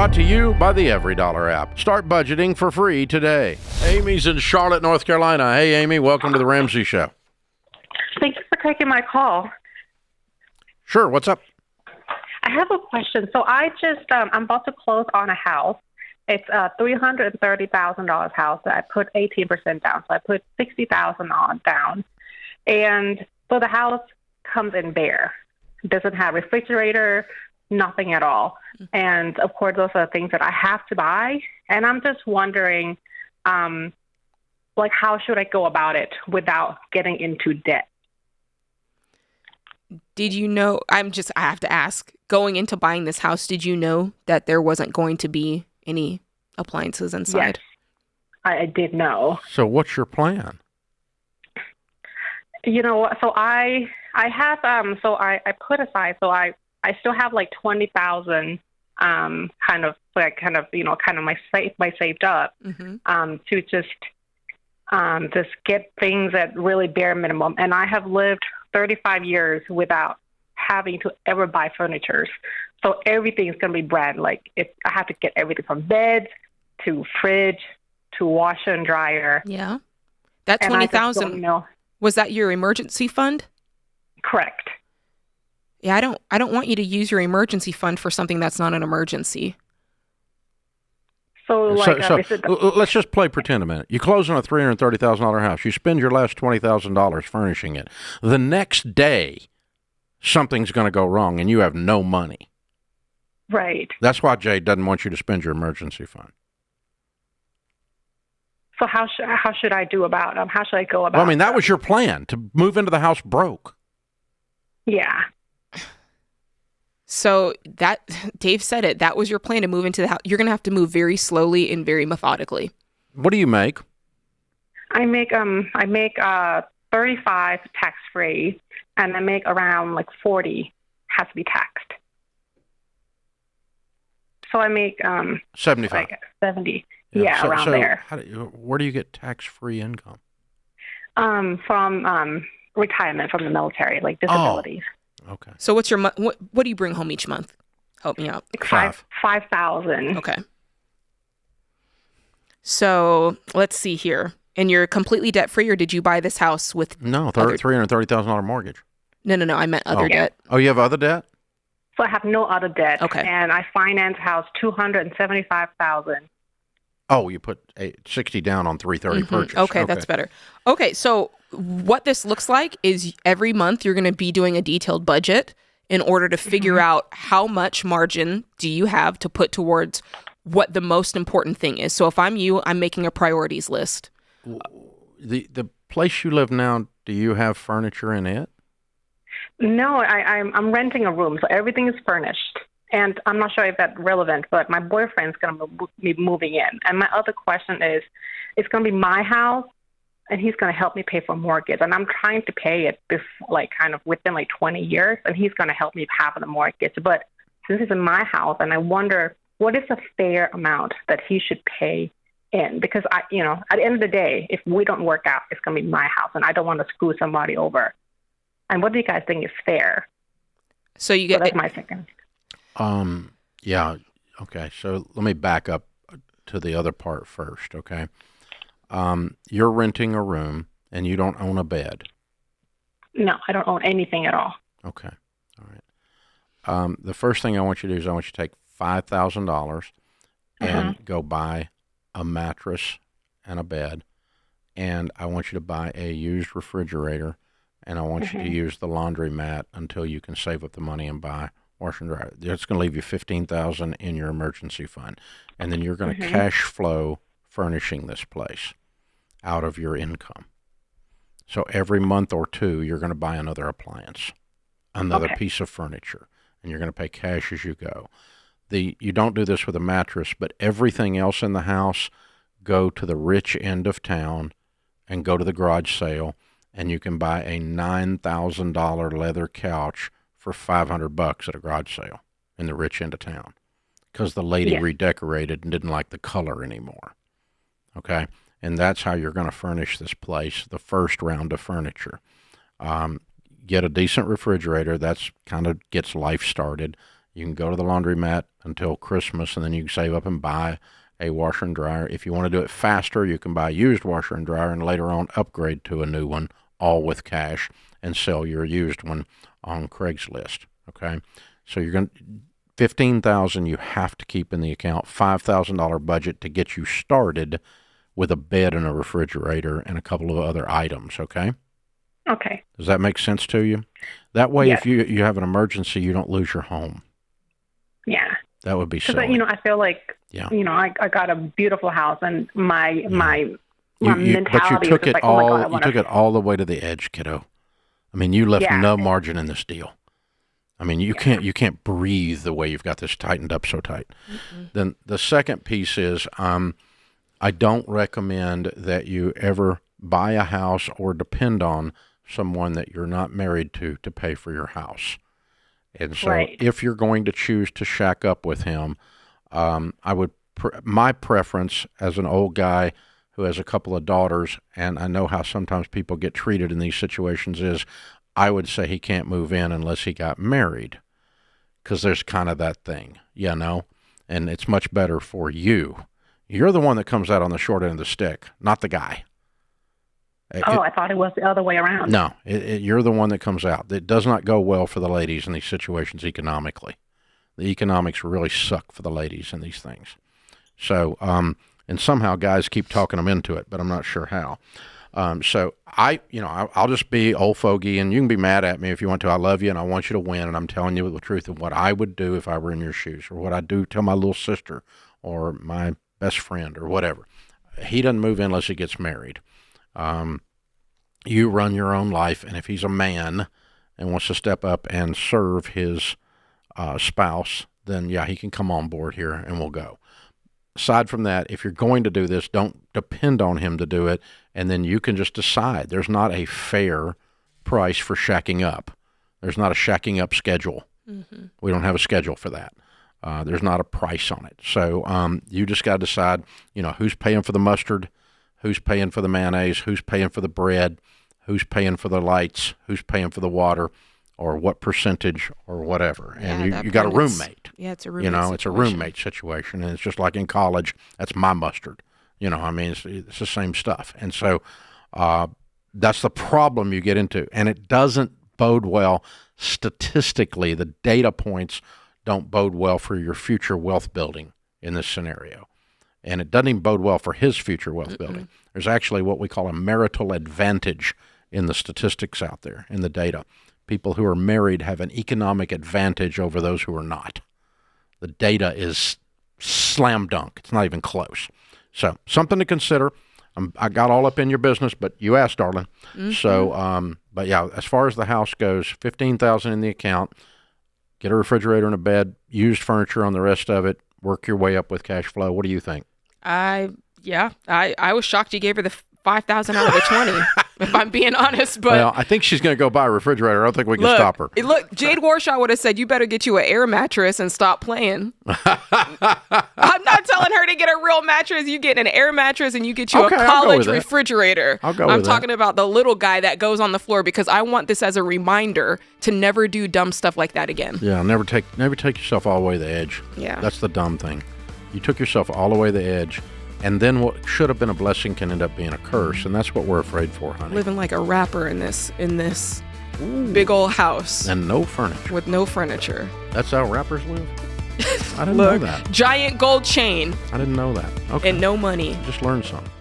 Brought to you by the Every Dollar app. Start budgeting for free today. Amy's in Charlotte, North Carolina. Hey, Amy, welcome to the Ramsey Show. Thank you for taking my call. Sure, what's up? I have a question. So I just, I'm about to close on a house. It's a $330,000 house that I put 18% down. So I put $60,000 on down. And so the house comes in bare. It doesn't have refrigerator, nothing at all. And of course, those are things that I have to buy. And I'm just wondering, how should I go about it without getting into debt? Did you know, I have to ask, going into buying this house, did you know that there wasn't going to be any appliances inside? Yes, I did know. So what's your plan? You know what? So I have, I put aside, so I still have like 20,000, my saved up, to just get things at really bare minimum. And I have lived 35 years without having to ever buy furniture. So everything is going to be brand. I have to get everything from beds to fridge to washer and dryer. Yeah. That 20,000, was that your emergency fund? Correct. Yeah, I don't want you to use your emergency fund for something that's not an emergency. So let's just play pretend a minute. You close on a $330,000 house. You spend your last $20,000 furnishing it. The next day, something's going to go wrong, and you have no money. Right. That's why Jay doesn't want you to spend your emergency fund. So how should I do about how should I go about? Well, I mean, that was your plan, to move into the house broke. Yeah. So Dave said it. That was your plan, to move into the house. You're going to have to move very slowly and very methodically. What do you make? I make 35 tax free, and I make around 40 has to be taxed. So I make 75, 70. Yeah, around there. Where do you get tax free income? From retirement from the military, disabilities. Oh. Okay. So what's your what do you bring home each month? Help me out. 5,000. Okay. So let's see here. And you're completely debt free, or did you buy this house with $330,000 mortgage? No. I meant other debt. Oh, you have other debt? So I have no other debt. Okay. And I finance house $275,000. Oh, you put 60 down on 330 purchase. Okay, that's better. Okay, so what this looks like is every month you're going to be doing a detailed budget in order to figure out how much margin do you have to put towards what the most important thing is. So if I'm you, I'm making a priorities list. The place you live now, do you have furniture in it? No, I'm renting a room, so everything is furnished. And I'm not sure if that's relevant, but my boyfriend's going to be moving in. And my other question is, it's going to be my house, and he's going to help me pay for mortgage. And I'm trying to pay it within 20 years, and he's going to help me pay for the mortgage. But since it's in my house, and I wonder what is a fair amount that he should pay in? Because at the end of the day, if we don't work out, it's going to be my house, and I don't want to screw somebody over. And what do you guys think is fair? So that's my second. Yeah. Okay. So let me back up to the other part first. Okay. You're renting a room and you don't own a bed. No, I don't own anything at all. Okay. All right. The first thing I want you to do is I want you to take $5,000 and go buy a mattress and a bed. And I want you to buy a used refrigerator, and I want you to use the laundromat until you can save up the money and buy washer and dryer. It's going to leave you $15,000 in your emergency fund, and then you're going to cash flow furnishing this place out of your income. So every month or two, you're going to buy another appliance, another piece of furniture, and you're going to pay cash as you go. You don't do this with a mattress, but everything else in the house, go to the rich end of town and go to the garage sale, and you can buy a $9,000 leather couch for $500 at a garage sale in the rich end of town, because the lady redecorated and didn't like the color anymore. Okay, and that's how you're going to furnish this place. The first round of furniture. Get a decent refrigerator. That's kind of gets life started. You can go to the laundromat until Christmas, and then you can save up and buy a washer and dryer. If you want to do it faster, you can buy a used washer and dryer and later on upgrade to a new one, all with cash, and sell your used one on Craigslist. Okay, so you're going to $15,000 you have to keep in the account. $5,000 budget to get you started with a bed and a refrigerator and a couple of other items. Okay. Okay. Does that make sense to you? That way, Yes. if you have an emergency, you don't lose your home. Yeah. That would be Because silly. I feel like Yeah. I got a beautiful house, and my But mentality you took is it just like, all. oh my God, I You want took it all the way to the edge, kiddo. I mean, you left Yeah. no margin in this deal. I mean, you can't breathe the way you've got this tightened up so tight. Then the second piece is, I don't recommend that you ever buy a house or depend on someone that you're not married to pay for your house. And so, Right. if you're going to choose to shack up with him, I would. My preference as an old guy who has a couple of daughters, and I know how sometimes people get treated in these situations, is I would say he can't move in unless he got married, because there's kind of that thing, and it's much better for you. You're the one that comes out on the short end of the stick, not the guy. I thought it was the other way around. No, you're the one that comes out. It does not go well for the ladies in these situations economically. The economics really suck for the ladies in these things. So, and somehow guys keep talking them into it, but I'm not sure how. So I'll just be old fogey, and you can be mad at me if you want to. I love you, and I want you to win, and I'm telling you the truth of what I would do if I were in your shoes, or what I do tell my little sister or my best friend or whatever. He doesn't move in unless he gets married. You run your own life, and if he's a man and wants to step up and serve his spouse, then he can come on board here and we'll go. Aside from that, if you're going to do this, don't depend on him to do it, and then you can just decide. There's not a fair price for shacking up. There's not a shacking up schedule. Mm-hmm. We don't have a schedule for that. There's not a price on it. So you just got to decide, who's paying for the mustard, who's paying for the mayonnaise, who's paying for the bread, who's paying for the lights, who's paying for the water, or what percentage or whatever. And you got a roommate. Yeah, it's a roommate situation. It's a roommate situation. And it's just like in college, that's my mustard. It's the same stuff. And so that's the problem you get into. And it doesn't bode well statistically. The data points don't bode well for your future wealth building in this scenario. And it doesn't even bode well for his future wealth building. There's actually what we call a marital advantage in the statistics out there, in the data. People who are married have an economic advantage over those who are not. The data is slam dunk. It's not even close. So something to consider. I got all up in your business, but you asked, darling. Mm-hmm. So, but yeah, as far as the house goes, $15,000 in the account. Get a refrigerator and a bed, used furniture on the rest of it. Work your way up with cash flow. What do you think? I was shocked you gave her the 5,000 out of the 20, if I'm being honest. But well, I think she's going to go buy a refrigerator. I don't think we can stop her. Look, Jade Warshaw would have said, you better get you an air mattress and stop playing. I'm not telling her to get a real mattress. You get an air mattress and you get you a college refrigerator. I'm talking about the little guy that goes on the floor, because I want this as a reminder to never do dumb stuff like that again. Yeah, never take yourself all the way to the edge. Yeah. That's the dumb thing. You took yourself all the way to the edge. And then what should have been a blessing can end up being a curse, and that's what we're afraid for, honey. Living like a rapper in this big old house. And no furniture. With no furniture. That's how rappers live? I didn't know that. Giant gold chain. I didn't know that. Okay. And no money. Just learned something.